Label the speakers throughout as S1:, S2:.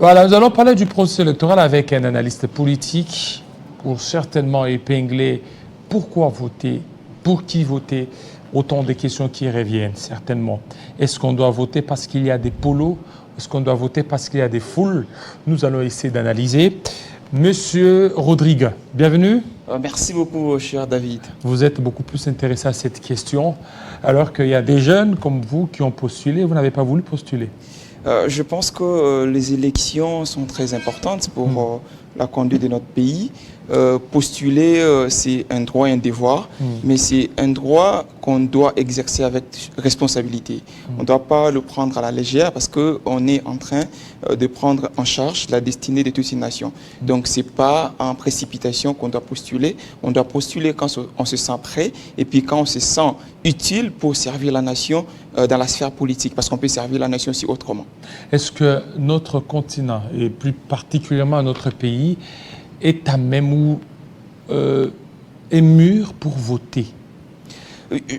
S1: Voilà, nous allons parler du processus électoral avec un analyste politique pour certainement épingler pourquoi voter, pour qui voter, autant de questions qui reviennent certainement. Est-ce qu'on doit voter parce qu'il y a des polos? Est-ce qu'on doit voter parce qu'il y a des foules? Nous allons essayer d'analyser. Monsieur Rodrigue, bienvenue.
S2: Merci beaucoup, cher David.
S1: Vous êtes beaucoup plus intéressé à cette question, alors qu'il y a des jeunes comme vous qui ont postulé, vous n'avez pas voulu postuler.
S2: Je pense que les élections sont très importantes pour la conduite de notre pays. Postuler, c'est un droit et un devoir, mais c'est un droit qu'on doit exercer avec responsabilité. On ne doit pas le prendre à la légère parce qu'on est en train de prendre en charge la destinée de toute une nation. Donc, ce n'est pas en précipitation qu'on doit postuler. On doit postuler quand on se sent prêt et puis quand on se sent utile pour servir la nation dans la sphère politique, parce qu'on peut servir la nation aussi autrement.
S1: Est-ce que notre continent, et plus particulièrement notre pays, est à même ou est mûr pour voter?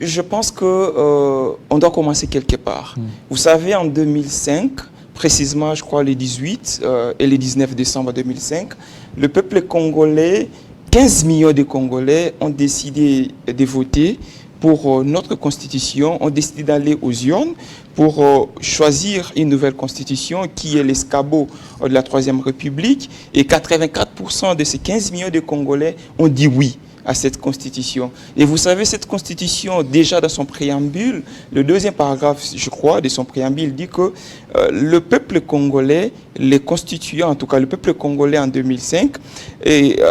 S2: Je pense qu'on doit commencer quelque part. Vous savez, en 2005, précisément, je crois, les 18 et les 19 décembre 2005, le peuple congolais, 15 millions de Congolais ont décidé de voter pour notre constitution, ont décidé d'aller aux urnes pour choisir une nouvelle constitution qui est l'escabeau de la Troisième République. Et 84% de ces 15 millions de Congolais ont dit oui à cette constitution. Et vous savez, cette constitution, déjà dans son préambule, le deuxième paragraphe, je crois, de son préambule, dit que le peuple congolais, les constituants, en tout cas le peuple congolais en 2005,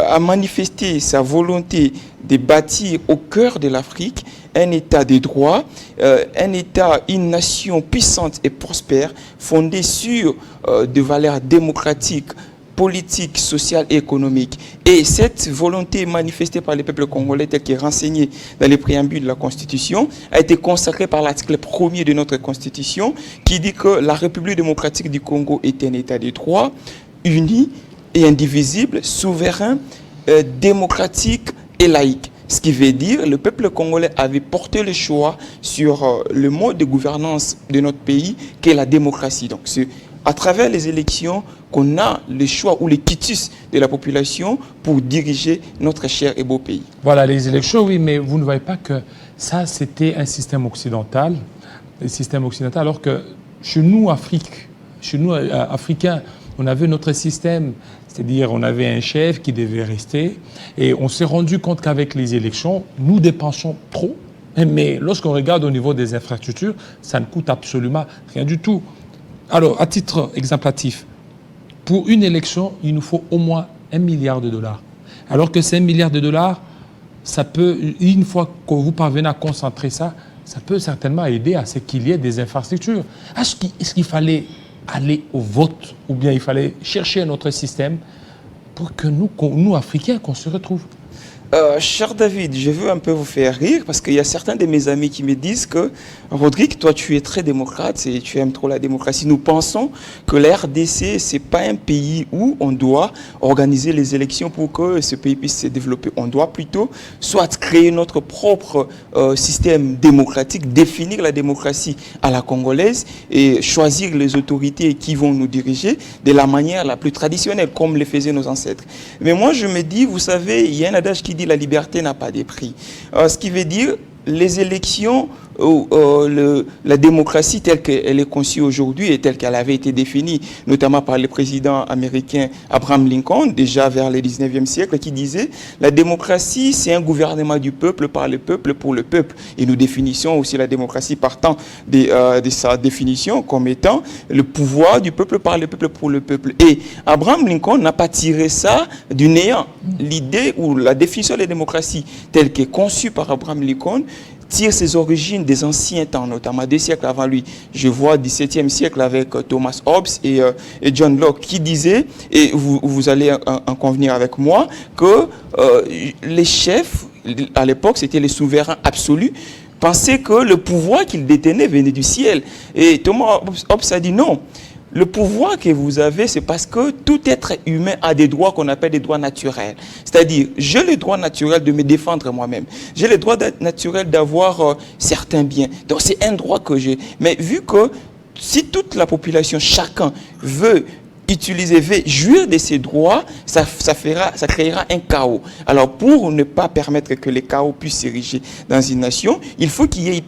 S2: a manifesté sa volonté de bâtir au cœur de l'Afrique un État de droit, un État, une nation puissante et prospère, fondée sur des valeurs démocratiques, politique, sociale et économique. Et cette volonté manifestée par le peuple congolais, telle qu'elle est renseignée dans les préambules de la Constitution, a été consacrée par l'article 1er de notre Constitution, qui dit que la République démocratique du Congo est un État de droit, uni et indivisible, souverain, démocratique et laïque. Ce qui veut dire que le peuple congolais avait porté le choix sur le mode de gouvernance de notre pays, qui est la démocratie. Donc, c'est à travers les élections qu'on a le choix ou le quitus de la population pour diriger notre cher et beau pays.
S1: Voilà, les élections, oui, mais vous ne voyez pas que ça, c'était un système occidental, alors que chez nous, Africains, on avait notre système, c'est-à-dire on avait un chef qui devait rester, et on s'est rendu compte qu'avec les élections, nous dépensons trop, mais lorsqu'on regarde au niveau des infrastructures, ça ne coûte absolument rien du tout. Alors, à titre exemplatif, pour une élection, il nous faut au moins 1 milliard de dollars. Alors que ces 1 milliard de dollars, ça peut, une fois que vous parvenez à concentrer ça, ça peut certainement aider à ce qu'il y ait des infrastructures. Est-ce qu'il fallait aller au vote ou bien il fallait chercher un autre système pour que nous Africains, qu'on se retrouve?
S2: Cher David, je veux un peu vous faire rire parce qu'il y a certains de mes amis qui me disent que Rodrigue, toi tu es très démocrate et tu aimes trop la démocratie. Nous pensons que la RDC, ce n'est pas un pays où on doit organiser les élections pour que ce pays puisse se développer. On doit plutôt soit créer notre propre système démocratique, définir la démocratie à la congolaise et choisir les autorités qui vont nous diriger de la manière la plus traditionnelle, comme le faisaient nos ancêtres. Mais moi je me dis, vous savez, il y a un adage qui dit la liberté n'a pas de prix. Ce qui veut dire les élections, la démocratie telle qu'elle est conçue aujourd'hui et telle qu'elle avait été définie, notamment par le président américain Abraham Lincoln, déjà vers le 19e siècle, qui disait la démocratie, c'est un gouvernement du peuple, par le peuple, pour le peuple. Et nous définissons aussi la démocratie partant de sa définition comme étant le pouvoir du peuple, par le peuple, pour le peuple. Et Abraham Lincoln n'a pas tiré ça du néant. L'idée ou la définition de la démocratie telle qu'elle est conçue par Abraham Lincoln tire ses origines des anciens temps, notamment 2 siècles avant lui. Je vois 17e siècle avec Thomas Hobbes et John Locke qui disaient, et vous allez en convenir avec moi, que les chefs, à l'époque, c'était les souverains absolus, pensaient que le pouvoir qu'ils détenaient venait du ciel. Et Thomas Hobbes a dit non. Le pouvoir que vous avez, c'est parce que tout être humain a des droits qu'on appelle des droits naturels. C'est-à-dire, j'ai le droit naturel de me défendre moi-même. J'ai le droit naturel d'avoir certains biens. Donc, c'est un droit que j'ai. Mais vu que si toute la population, chacun veut jouir de ses droits, ça créera un chaos. Alors, pour ne pas permettre que les chaos puissent s'ériger dans une nation, il faut qu'il y ait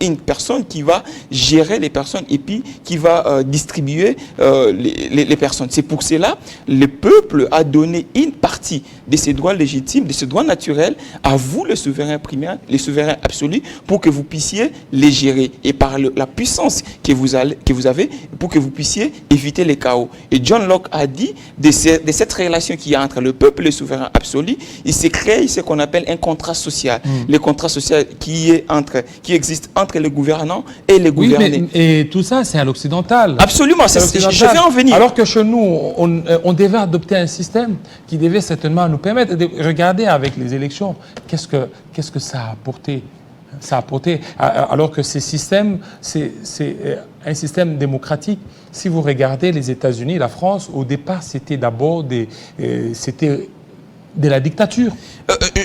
S2: une personne qui va gérer les personnes et puis qui va distribuer les personnes. C'est pour cela le peuple a donné une partie de ses droits légitimes, de ses droits naturels à vous, le souverain primaire, les souverains absolus, pour que vous puissiez les gérer et par la puissance que vous avez, pour que vous puissiez éviter les chaos. Et John Locke a dit de cette relation qu'il y a entre le peuple et le souverain absolu, il s'est créé ce qu'on appelle un contrat social. Le contrat social qui existe entre les gouvernants et les gouvernés.
S1: Oui, et tout ça, c'est à l'occidental.
S2: Absolument, je vais en venir.
S1: Alors que chez nous, on devait adopter un système qui devait certainement nous permettre de regarder avec les élections qu'est-ce que ça a apporté. Alors que ces systèmes, c'est un système démocratique. Si vous regardez les États-Unis, la France, au départ, c'était d'abord c'était de la dictature.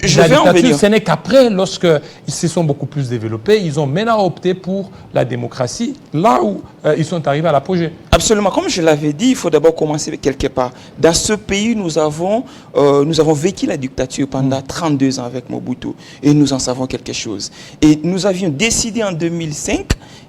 S1: Ce n'est qu'après, lorsqu'ils se sont beaucoup plus développés, ils ont maintenant opté pour la démocratie, là où ils sont arrivés à l'apogée.
S2: Absolument. Comme je l'avais dit, il faut d'abord commencer quelque part. Dans ce pays, nous avons vécu la dictature pendant 32 ans avec Mobutu. Et nous en savons quelque chose. Et nous avions décidé en 2005...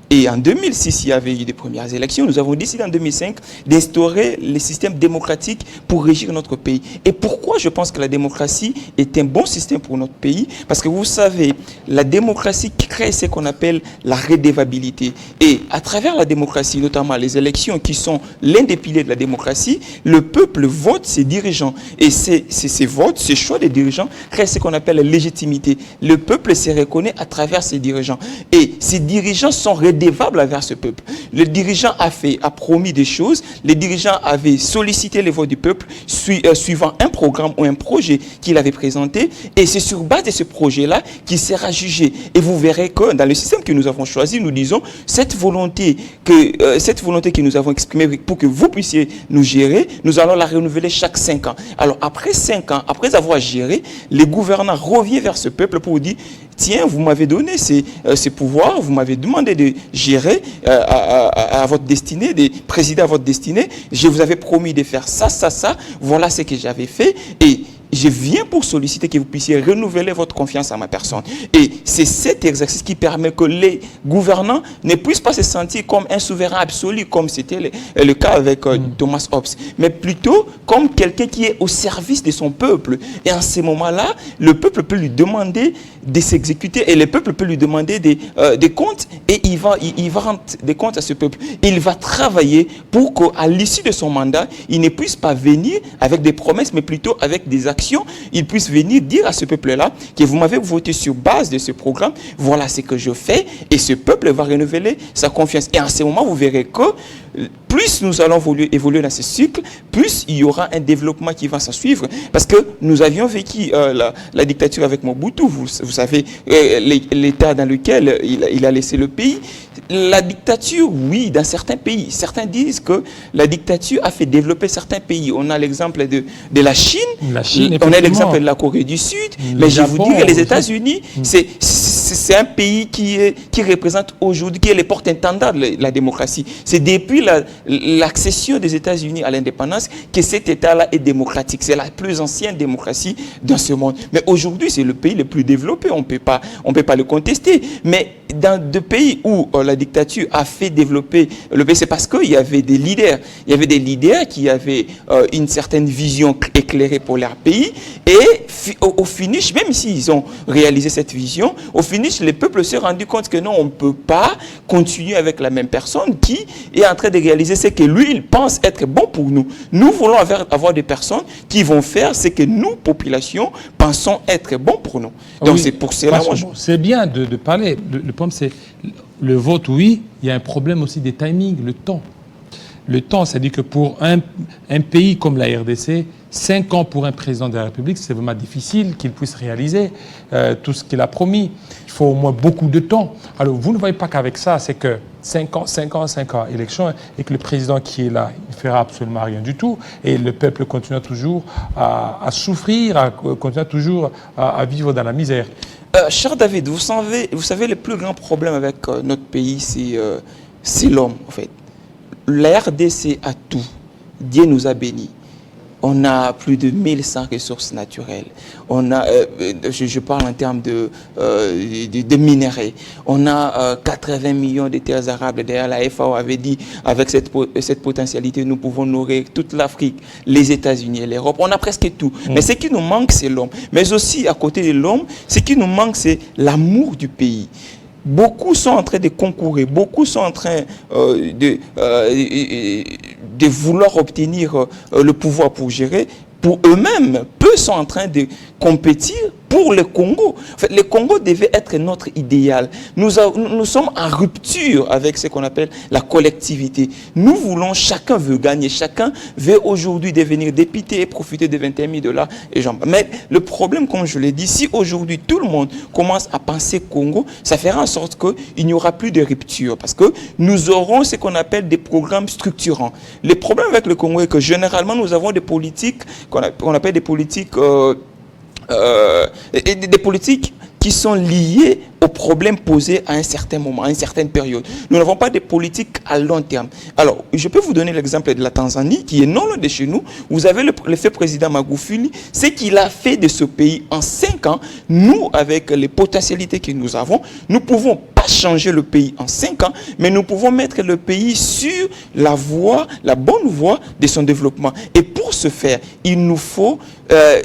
S2: Et en 2006, il y avait eu des premières élections. Nous avons décidé en 2005 d'instaurer les systèmes démocratiques pour régir notre pays. Et pourquoi je pense que la démocratie est un bon système pour notre pays? Parce que vous savez, la démocratie crée ce qu'on appelle la redevabilité. Et à travers la démocratie, notamment les élections qui sont l'un des piliers de la démocratie, le peuple vote ses dirigeants. Et ces votes, ces choix des dirigeants créent ce qu'on appelle la légitimité. Le peuple se reconnaît à travers ses dirigeants. Et ces dirigeants sont redevables envers ce peuple. Le dirigeant a promis des choses, les dirigeants avaient sollicité les votes du peuple suivant un programme ou un projet qu'il avait présenté, et c'est sur base de ce projet-là qu'il sera jugé. Et vous verrez que dans le système que nous avons choisi, nous disons cette volonté que nous avons exprimée pour que vous puissiez nous gérer, nous allons la renouveler chaque 5 ans. Alors après 5 ans, après avoir géré, les gouvernants reviennent vers ce peuple pour dire: tiens, vous m'avez donné ces pouvoirs, vous m'avez demandé de gérer à votre destinée, de présider à votre destinée. Je vous avais promis de faire ça, ça, ça. Voilà ce que j'avais fait. Et je viens pour solliciter que vous puissiez renouveler votre confiance en ma personne. Et c'est cet exercice qui permet que les gouvernants ne puissent pas se sentir comme un souverain absolu, comme c'était le cas avec Thomas Hobbes, mais plutôt comme quelqu'un qui est au service de son peuple. Et en ce moment-là, le peuple peut lui demander de s'exécuter et le peuple peut lui demander des comptes, et il va rendre des comptes à ce peuple. Il va travailler pour qu'à l'issue de son mandat, il ne puisse pas venir avec des promesses, mais plutôt avec des actions. Il puisse venir dire à ce peuple-là que vous m'avez voté sur base de ce programme, voilà ce que je fais, et ce peuple va renouveler sa confiance. Et en ce moment, vous verrez que plus nous allons évoluer dans ce cycle, plus il y aura un développement qui va s'en suivre. Parce que nous avions vécu la dictature avec Mobutu, vous savez, l'état dans lequel il a laissé le pays. La dictature, oui, dans certains pays. Certains disent que la dictature a fait développer certains pays. On a l'exemple de la Chine, on a l'exemple de la Corée du Sud, mais je vous dis que les États-Unis, c'est un pays qui représente aujourd'hui, qui est le porte-étendard de la démocratie. C'est depuis l'accession des États-Unis à l'indépendance que cet État-là est démocratique. C'est la plus ancienne démocratie dans ce monde. Mais aujourd'hui, c'est le pays le plus développé. On peut pas le contester. Mais dans des pays où la dictature a fait développer le pays, c'est parce qu'il y avait des leaders. Il y avait des leaders qui avaient une certaine vision éclairée pour leur pays. Et au finish, même s'ils ont réalisé cette vision, au finish, le peuple s'est rendu compte que non, on ne peut pas continuer avec la même personne qui est en train de réaliser ce que lui, il pense être bon pour nous. Nous voulons avoir des personnes qui vont faire ce que nous, population, pensons être bon pour nous. Donc c'est pour cela...
S1: C'est bien de parler. Le problème, c'est le vote, oui. Il y a un problème aussi des timings, le temps. Le temps, c'est-à-dire que pour un pays comme la RDC, 5 ans pour un président de la République, c'est vraiment difficile qu'il puisse réaliser tout ce qu'il a promis. Il faut au moins beaucoup de temps. Alors, vous ne voyez pas qu'avec ça, c'est que 5 ans, élection, et que le président qui est là, il ne fera absolument rien du tout, et le peuple continue toujours à souffrir, continue toujours à vivre dans la misère.
S2: Cher David, vous savez, le plus grand problème avec notre pays, c'est l'homme, en fait. La RDC a tout. Dieu nous a bénis. On a plus de 1100 ressources naturelles. On a, je parle en termes de minerais. On a 80 millions de terres arables. D'ailleurs, la FAO avait dit, avec cette potentialité, nous pouvons nourrir toute l'Afrique, les États-Unis et l'Europe. On a presque tout. Mais ce qui nous manque, c'est l'homme. Mais aussi, à côté de l'homme, ce qui nous manque, c'est l'amour du pays. Beaucoup sont en train de concourir, beaucoup sont en train de vouloir obtenir le pouvoir pour gérer. Pour eux-mêmes, peu sont en train de compétir pour le Congo. En fait, le Congo devait être notre idéal. Nous sommes en rupture avec ce qu'on appelle la collectivité. Nous voulons, chacun veut gagner, chacun veut aujourd'hui devenir député et profiter de 21 000 $ et j'en parle. Mais le problème, comme je l'ai dit, si aujourd'hui tout le monde commence à penser Congo, ça fera en sorte qu'il n'y aura plus de rupture parce que nous aurons ce qu'on appelle des programmes structurants. Le problème avec le Congo est que généralement nous avons des politiques qu'on appelle des politiques des politiques qui sont liées aux problèmes posés à un certain moment, à une certaine période. Nous n'avons pas de politique à long terme. Alors, je peux vous donner l'exemple de la Tanzanie, qui est non loin de chez nous. Vous avez le fait président Magufuli, ce qu'il a fait de ce pays en 5 ans. Nous, avec les potentialités que nous avons, nous pouvons pas changer le pays en 5 ans, mais nous pouvons mettre le pays sur la voie, la bonne voie de son développement. Et pour ce faire, il nous faut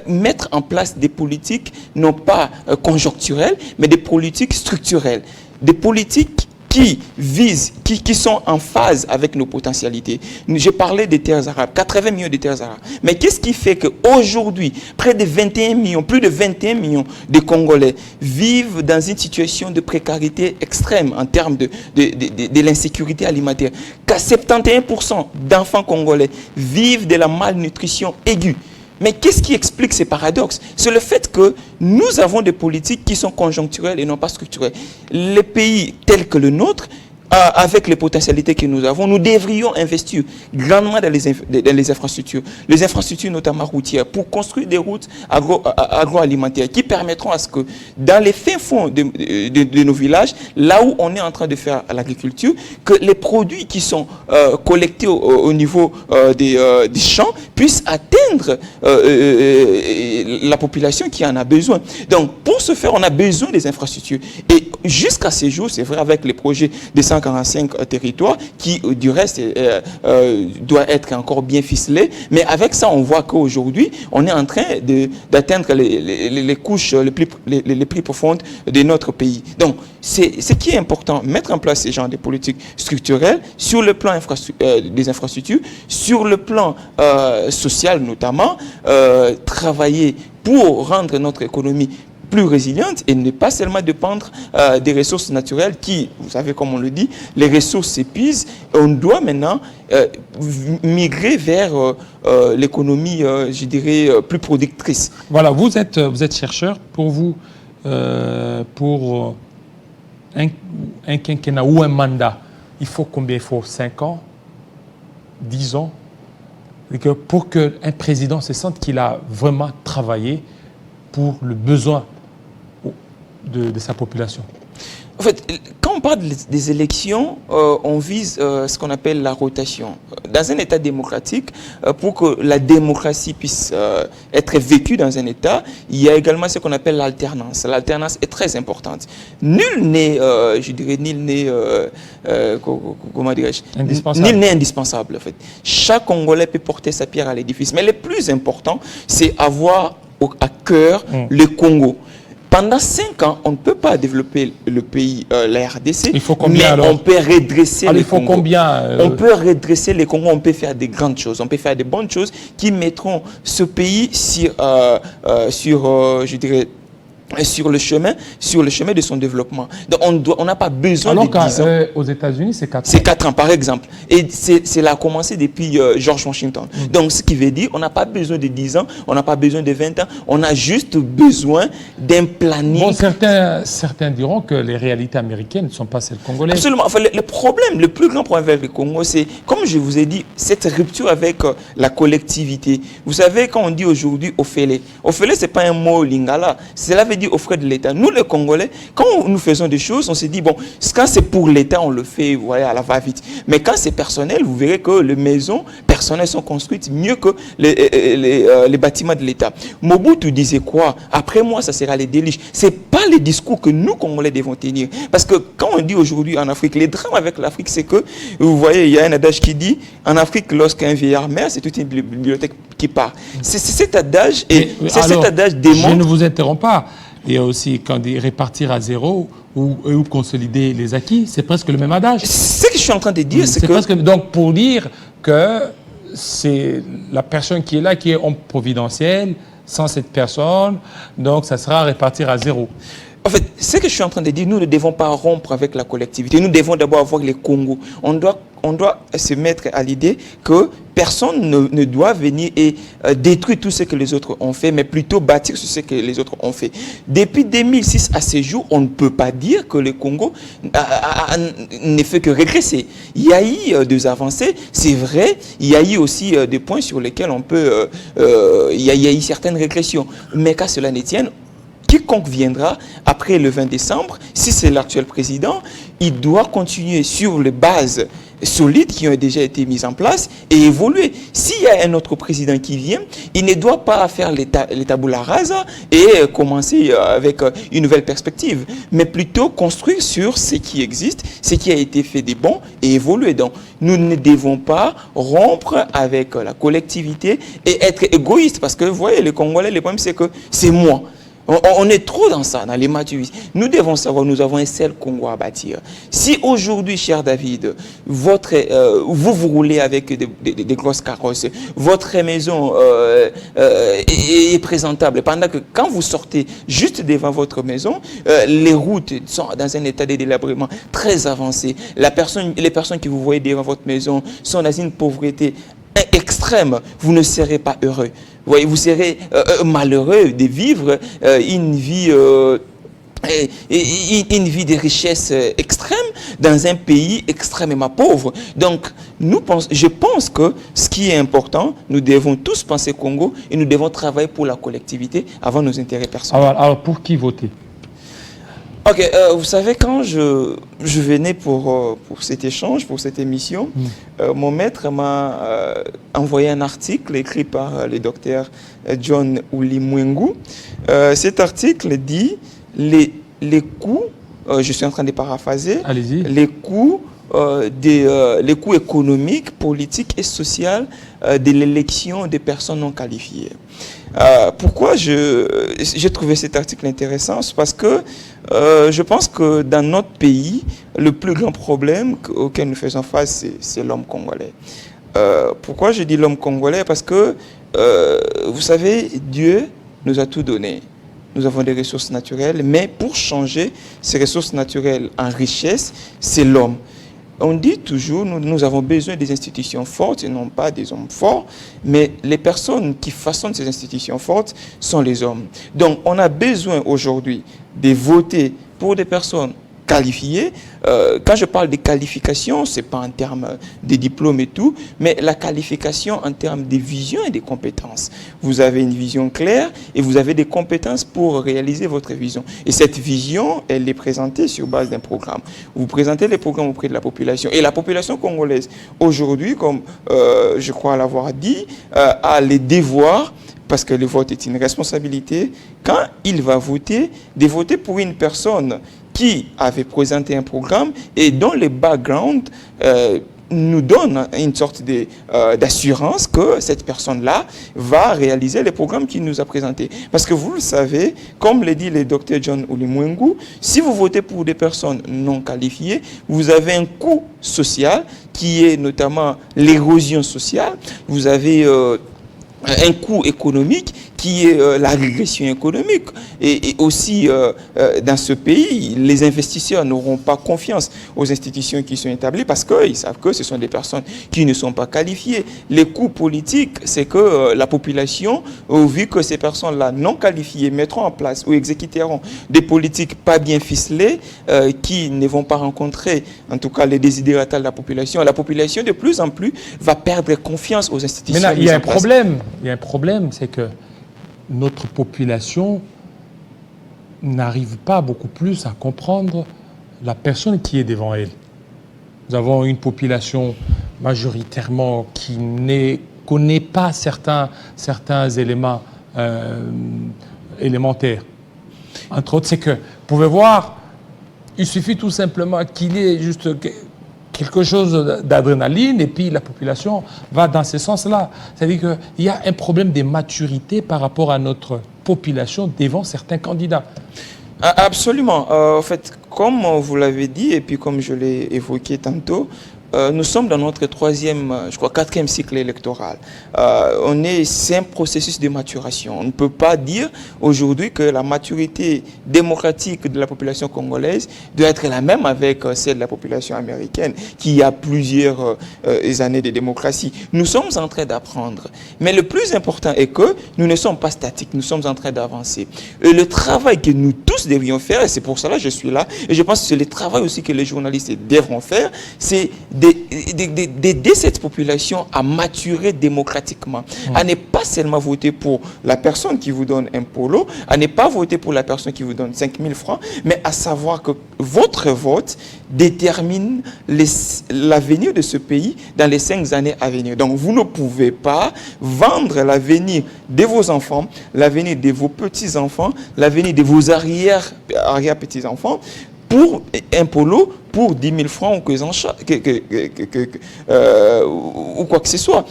S2: mettre en place des politiques, non pas conjoncturelles, mais des politiques structurelles, des politiques qui visent, qui sont en phase avec nos potentialités. J'ai parlé des terres arabes, 80 millions de terres arabes. Mais qu'est-ce qui fait qu'aujourd'hui, près de 21 millions, plus de 21 millions de Congolais vivent dans une situation de précarité extrême en termes de l'insécurité alimentaire, qu'à 71% d'enfants congolais vivent de la malnutrition aiguë? Mais qu'est-ce qui explique ces paradoxes? C'est le fait que nous avons des politiques qui sont conjoncturelles et non pas structurelles. Les pays tels que le nôtre, avec les potentialités que nous avons, nous devrions investir grandement dans les infrastructures. Les infrastructures notamment routières, pour construire des routes agroalimentaires qui permettront à ce que dans les fins fonds de nos villages, là où on est en train de faire l'agriculture, que les produits qui sont collectés au niveau des champs puissent atteindre la population qui en a besoin. Donc, pour ce faire, on a besoin des infrastructures. Et jusqu'à ces jours, c'est vrai avec les projets des 145 territoires qui, du reste, doit être encore bien ficelé. Mais avec ça, on voit qu'aujourd'hui, on est en train d'atteindre les couches les plus profondes de notre pays. Donc, c'est ce qui est important, mettre en place ces genres de politiques structurelles sur le plan des infrastructures, sur le plan social notamment, travailler pour rendre notre économie plus résiliente et ne pas seulement dépendre des ressources naturelles qui, vous savez comme on le dit, les ressources s'épuisent. On doit maintenant migrer vers l'économie, je dirais, plus productrice.
S1: Voilà, vous êtes chercheur. Pour vous, pour un quinquennat ou un mandat, il faut combien? Il faut 5 ans, 10 ans? Et que pour qu'un président se sente qu'il a vraiment travaillé pour le besoin de sa population.
S2: En fait, quand on parle des élections, on vise ce qu'on appelle la rotation. Dans un État démocratique, pour que la démocratie puisse être vécue dans un État, il y a également ce qu'on appelle l'alternance. L'alternance est très importante. Nul n'est, je dirais, comment dirais-je, nul n'est indispensable. En fait. Chaque Congolais peut porter sa pierre à l'édifice. Mais le plus important, c'est avoir à cœur le Congo. Pendant 5 ans, on ne peut pas développer le pays, la RDC,
S1: il faut combien,
S2: mais
S1: alors?
S2: on peut redresser
S1: alors,
S2: les
S1: il faut
S2: Congo.
S1: Combien
S2: On peut redresser les Congos, on peut faire des grandes choses, on peut faire des bonnes choses qui mettront ce pays sur je dirais, sur le chemin de son développement. Donc on n'a pas besoin de 10 ans.
S1: Aux États-Unis, c'est 4 ans.
S2: C'est 4 ans, par exemple. Et c'est là commencé depuis George Washington. Donc, ce qui veut dire, on n'a pas besoin de 10 ans, on n'a pas besoin de 20 ans, on a juste besoin d'un planning.
S1: Bon, certains diront que les réalités américaines ne sont pas celles congolaises.
S2: Absolument. Enfin, le problème, le plus grand problème avec le Congo, c'est, comme je vous ai dit, cette rupture avec la collectivité. Vous savez, quand on dit aujourd'hui Ofele, ce n'est pas un mot lingala. Cela veut dire dit aux frais de l'État. Nous, les Congolais, quand nous faisons des choses, on se dit, bon, quand c'est pour l'État, on le fait voilà, à la va-vite. Mais quand c'est personnel, vous verrez que les maisons personnelles sont construites mieux que les bâtiments de l'État. Mobutu disait quoi? Après moi, ça sera les déluges. Ce n'est pas les discours que nous, Congolais, devons tenir. Parce que quand on dit aujourd'hui en Afrique, les drames avec l'Afrique, c'est que, vous voyez, il y a un adage qui dit, en Afrique, lorsqu'un vieillard meurt, c'est toute une bibliothèque qui part. C'est cet adage, et c'est cet adage démontre...
S1: Je ne vous interromps pas. Il y a aussi, quand on dit répartir à zéro ou consolider les acquis, c'est presque le même adage.
S2: Ce que je suis en train de dire, c'est que...
S1: Presque, donc, pour dire que c'est la personne qui est là, qui est homme providentiel, sans cette personne, donc ça sera répartir à zéro.
S2: En fait, ce que je suis en train de dire, nous ne devons pas rompre avec la collectivité. Nous devons d'abord avoir les Congos. On doit se mettre à l'idée que personne ne doit venir et détruire tout ce que les autres ont fait, mais plutôt bâtir sur ce que les autres ont fait. Depuis 2006 à ce jour, on ne peut pas dire que le Congo ne fait que régresser. Il y a eu des avancées, c'est vrai. Il y a eu aussi des points sur lesquels on peut... il y a eu certaines régressions. Mais qu'à cela ne tienne, quiconque viendra après le 20 décembre, si c'est l'actuel président, il doit continuer sur les bases solides qui ont déjà été mises en place et évoluer. S'il y a un autre président qui vient, il ne doit pas faire les tabula rasa et commencer avec une nouvelle perspective, mais plutôt construire sur ce qui existe, ce qui a été fait de bon et évoluer. Donc, nous ne devons pas rompre avec la collectivité et être égoïste parce que, vous voyez, les Congolais, le problème c'est que c'est moi. On est trop dans ça, dans les maturités. Nous devons savoir, nous avons un seul Congo à bâtir. Si aujourd'hui, cher David, vous roulez avec des grosses carrosses, votre maison est présentable, pendant que quand vous sortez juste devant votre maison, les routes sont dans un état de délabrement très avancé. Les personnes que vous voyez devant votre maison sont dans une pauvreté extrême. Vous ne serez pas heureux. Vous serez malheureux de vivre une vie de richesse extrême dans un pays extrêmement pauvre. Donc, je pense que ce qui est important, nous devons tous penser Congo et nous devons travailler pour la collectivité avant nos intérêts personnels.
S1: Alors pour qui voter?
S2: Ok, vous savez, quand je venais pour cet échange, pour cette émission, mon maître m'a envoyé un article écrit par le docteur John Ulimwengu. Cet article dit les coûts, je suis en train de paraphraser, les coûts économiques, politiques et sociaux de l'élection des personnes non qualifiées. Pourquoi j'ai trouvé cet article intéressant? C'est parce que je pense que dans notre pays, le plus grand problème auquel nous faisons face, c'est l'homme congolais. Pourquoi je dis l'homme congolais? Parce que, vous savez, Dieu nous a tout donné. Nous avons des ressources naturelles, mais pour changer ces ressources naturelles en richesse, c'est l'homme. On dit toujours, nous avons besoin des institutions fortes et non pas des hommes forts, mais les personnes qui façonnent ces institutions fortes sont les hommes. Donc, on a besoin aujourd'hui de voter pour des personnes qualifiées. Quand je parle de qualification, ce n'est pas en termes de diplôme et tout, mais la qualification en termes de vision et de compétences. Vous avez une vision claire et vous avez des compétences pour réaliser votre vision. Et cette vision, elle est présentée sur base d'un programme. Vous présentez les programmes auprès de la population. Et la population congolaise, aujourd'hui, comme je crois l'avoir dit, a les devoirs, parce que le vote est une responsabilité, quand il va voter, de voter pour une personne qui avait présenté un programme et dont le background nous donne une sorte d'assurance que cette personne-là va réaliser les programmes qu'il nous a présentés. Parce que vous le savez, comme le dit le docteur John Ulimwengu, si vous votez pour des personnes non qualifiées, vous avez un coût social qui est notamment l'érosion sociale, vous avez un coût économique qui est la régression économique. Et aussi, dans ce pays, les investisseurs n'auront pas confiance aux institutions qui sont établies parce qu'ils savent que ce sont des personnes qui ne sont pas qualifiées. Les coûts politiques, c'est que la population, vu que ces personnes-là non qualifiées mettront en place ou exécuteront des politiques pas bien ficelées qui ne vont pas rencontrer, en tout cas, les désidératas de la population de plus en plus va perdre confiance aux institutions.
S1: Mais là, il y a un problème, c'est que notre population n'arrive pas beaucoup plus à comprendre la personne qui est devant elle. Nous avons une population majoritairement qui ne connaît pas certains éléments élémentaires. Entre autres, c'est que, vous pouvez voir, il suffit tout simplement qu'il y ait juste quelque chose d'adrénaline et puis la population va dans ce sens-là. C'est-à-dire qu'il y a un problème de maturité par rapport à notre population devant certains candidats.
S2: Absolument. En fait, comme vous l'avez dit et puis comme je l'ai évoqué tantôt, nous sommes dans notre quatrième cycle électoral. C'est un processus de maturation. On ne peut pas dire aujourd'hui que la maturité démocratique de la population congolaise doit être la même avec celle de la population américaine, qui a plusieurs années de démocratie. Nous sommes en train d'apprendre. Mais le plus important est que nous ne sommes pas statiques, nous sommes en train d'avancer. Et le travail que nous tous devrions faire, et c'est pour cela que je suis là, et je pense que c'est le travail aussi que les journalistes devront faire, c'est d'aider cette population à maturer démocratiquement, à ne pas seulement voter pour la personne qui vous donne un polo, à ne pas voter pour la personne qui vous donne 5 000 francs, mais à savoir que votre vote détermine l'avenir de ce pays dans les 5 années à venir. Donc vous ne pouvez pas vendre l'avenir de vos enfants, l'avenir de vos petits-enfants, l'avenir de vos arrière-petits-enfants pour un polo, pour 10 000 francs ou quoi que ce soit.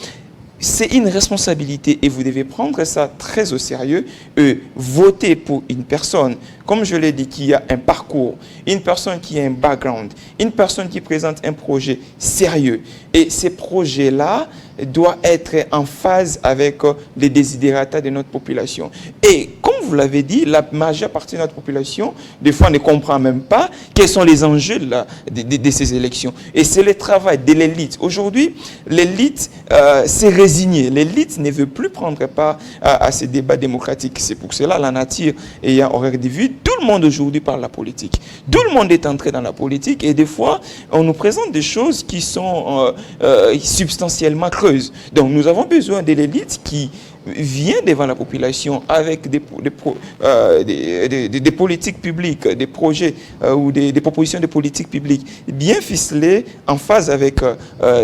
S2: C'est une responsabilité et vous devez prendre ça très au sérieux et voter pour une personne, comme je l'ai dit, qui a un parcours, une personne qui a un background, une personne qui présente un projet sérieux. Et ces projets-là doivent être en phase avec les desiderata de notre population. Et comme vous l'avez dit, la majeure partie de notre population, des fois, ne comprend même pas quels sont les enjeux de ces élections. Et c'est le travail de l'élite. Aujourd'hui, l'élite s'est résignée. L'élite ne veut plus prendre part à ces débats démocratiques. C'est pour cela, la nature ayant horreur de vue, tout le monde aujourd'hui parle de la politique. Tout le monde est entré dans la politique et des fois, on nous présente des choses qui sont substantiellement creuses. Donc, nous avons besoin de l'élite qui vient devant la population avec des politiques publiques, des projets ou des propositions de politiques publiques bien ficelées, en phase avec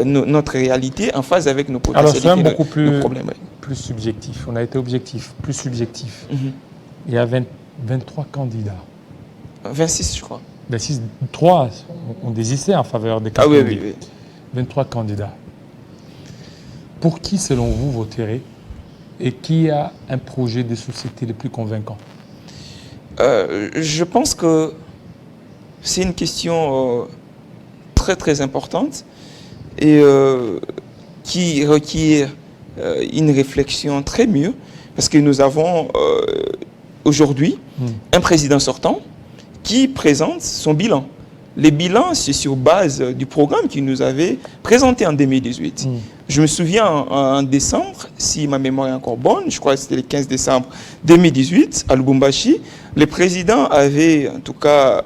S2: notre réalité, en phase avec nos potentialités.
S1: Alors, c'est beaucoup plus subjectif. On a été objectif, plus subjectif. Il y a 23 candidats.
S2: 26, je crois.
S1: 26, 3 ont désisté en faveur des 4 candidats. Oui. 23 candidats. Pour qui, selon vous, voterez et qui a un projet de société le plus convaincant?
S2: Je pense que c'est une question très très importante et qui requiert une réflexion très mûre parce que nous avons aujourd'hui un président sortant qui présente son bilan. Les bilans, c'est sur base du programme qu'il nous avait présenté en 2018. Je me souviens en décembre, si ma mémoire est encore bonne, je crois que c'était le 15 décembre 2018, à Lubumbashi, le président avait en tout cas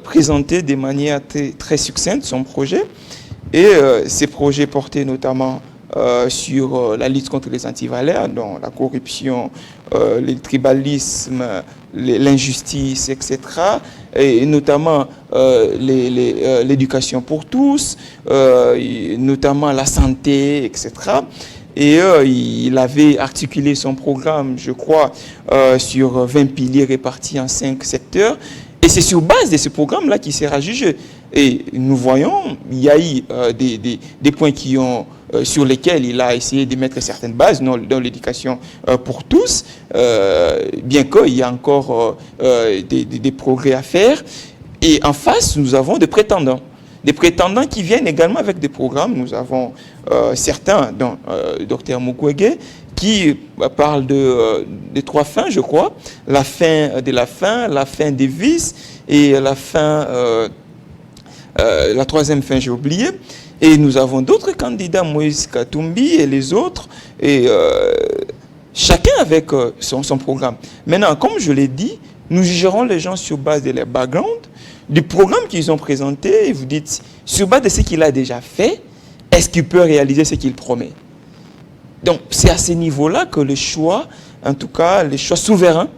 S2: présenté de manière très succincte son projet. Et ces projets portaient notamment sur la lutte contre les antivaleurs, dont la corruption, le tribalisme, l'injustice, etc. Et notamment l'éducation pour tous, notamment la santé, etc. Et il avait articulé son programme, je crois, sur 20 piliers répartis en 5 secteurs. Et c'est sur base de ce programme-là qu'il sera jugé. Et nous voyons, il y a eu des points sur lesquels il a essayé de mettre certaines bases dans l'éducation pour tous, bien qu'il y a encore des progrès à faire. Et en face, nous avons des prétendants. Des prétendants qui viennent également avec des programmes. Nous avons certains, dont Dr Mukwege, qui parle de 3 fins, je crois. La fin de la faim, la fin des vices et la troisième fin, j'ai oublié. Et nous avons d'autres candidats, Moïse Katumbi et les autres, et chacun avec son programme. Maintenant, comme je l'ai dit, nous jugerons les gens sur base de leur background, du programme qu'ils ont présenté, et vous dites, sur base de ce qu'il a déjà fait, est-ce qu'il peut réaliser ce qu'il promet? Donc, c'est à ce niveau-là que le choix, en tout cas, le choix souverain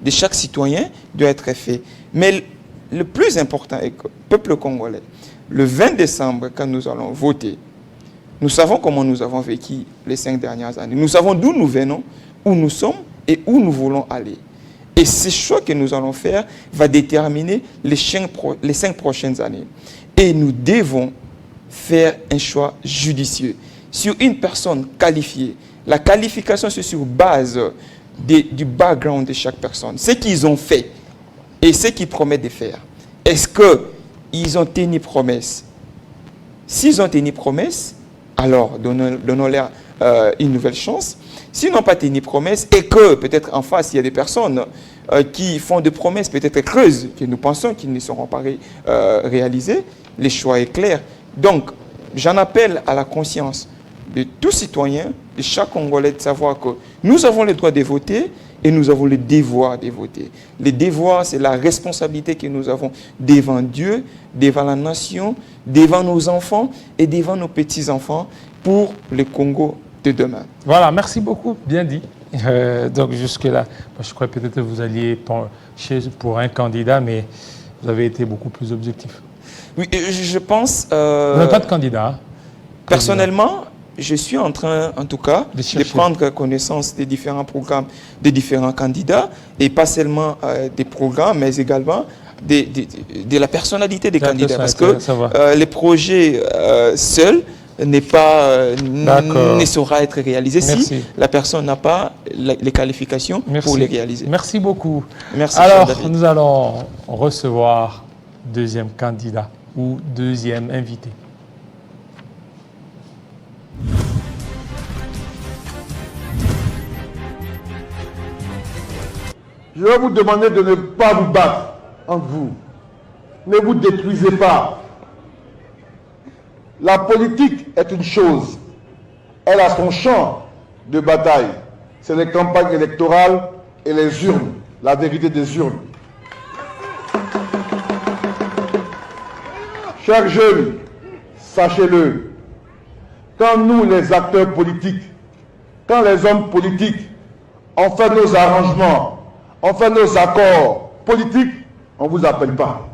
S2: de chaque citoyen doit être fait. Mais le plus important est que le peuple congolais, le 20 décembre, quand nous allons voter, nous savons comment nous avons vécu les 5 dernières années. Nous savons d'où nous venons, où nous sommes et où nous voulons aller. Et ce choix que nous allons faire va déterminer les 5 prochaines années. Et nous devons faire un choix judicieux sur une personne qualifiée. La qualification, c'est sur base du background de chaque personne. Ce qu'ils ont fait et ce qu'ils promettent de faire. Est-ce qu'ils ont tenu promesse? S'ils ont tenu promesse, alors donnons-leur une nouvelle chance. S'ils n'ont pas tenu promesse et que peut-être en face, il y a des personnes qui font des promesses peut-être creuses, que nous pensons qu'ils ne seront pas réalisées, le choix est clair. Donc, j'en appelle à la conscience de tout citoyen, de chaque Congolais, de savoir que nous avons le droit de voter et nous avons le devoir de voter. Le devoir, c'est la responsabilité que nous avons devant Dieu, devant la nation, devant nos enfants et devant nos petits-enfants pour le Congo de demain.
S1: Voilà, merci beaucoup, bien dit. Donc jusque-là, je crois peut-être que vous alliez pour un candidat, mais vous avez été beaucoup plus objectif.
S2: Oui, je pense...
S1: Vous n'avez pas de candidat, hein?
S2: Personnellement, je suis en train, en tout cas, de prendre connaissance des différents programmes des différents candidats, et pas seulement des programmes, mais également de la personnalité des candidats. Parce que les projets seuls ne saura être réalisé si la personne n'a pas les qualifications pour les réaliser.
S1: Merci beaucoup.
S2: Merci.
S1: Alors, nous allons recevoir deuxième candidat ou deuxième invité.
S3: Je vais vous demander de ne pas vous battre entre vous. Ne vous détruisez pas. La politique est une chose. Elle a son champ de bataille. C'est les campagnes électorales et les urnes. La vérité des urnes. Chers jeunes, sachez-le. Quand nous, les acteurs politiques, quand les hommes politiques, on fait nos arrangements, on fait nos accords politiques, on ne vous appelle pas.